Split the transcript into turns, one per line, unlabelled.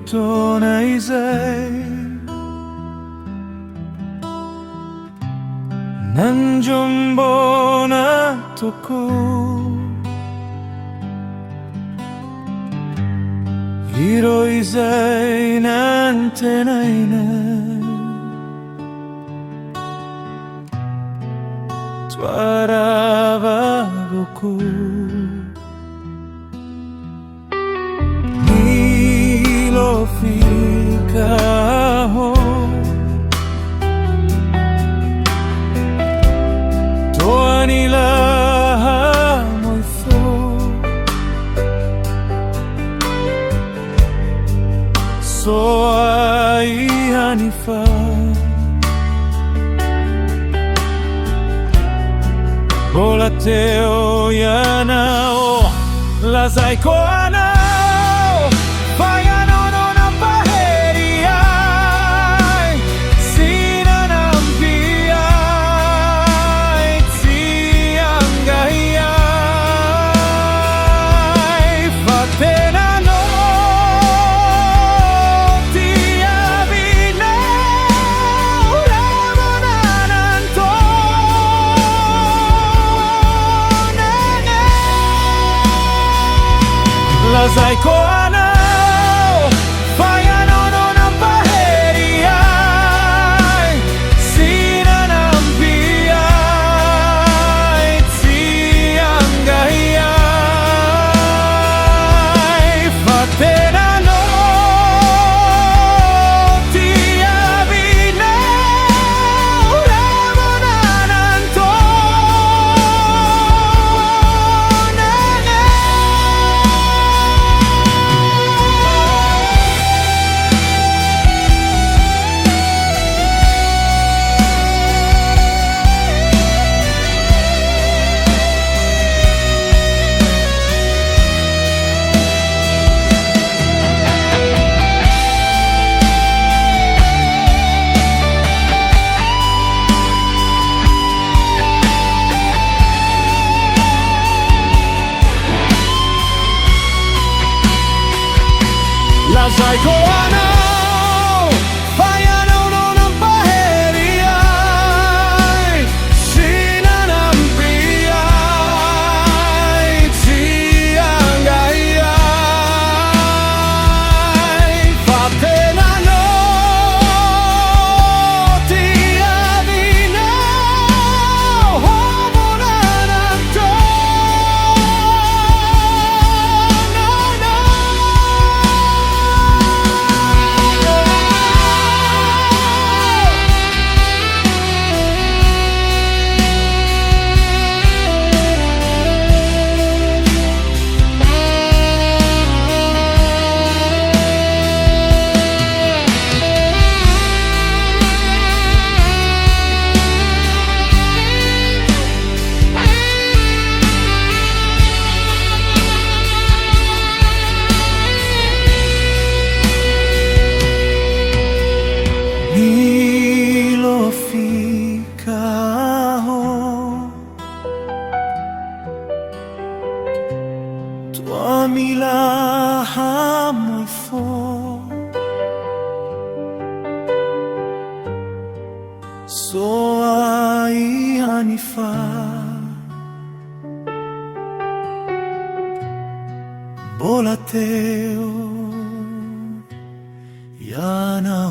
to naizay nanjumbo na toko Hiro izay nantenaina Twaravavoko Nilofika ho Toa nila mo'y So ai hanifa Bola teo ianao Lazai ko anao Ianao no napaheriai Sinanampiai Tiangaiai Fatena no Tiavinau Ramonananto Lazai ko anao Ianao no napaheriai Sinanampiai Tiangaiai Fatena no Tiavinau Ramonananto Lazai ko anao Ianao no napaheriai Sinanampiai Tiangaiai Fatena no Tiavinau Ramonananto Nilofika ho Tua milaha mo'y So ai hanifa Bola teo ianao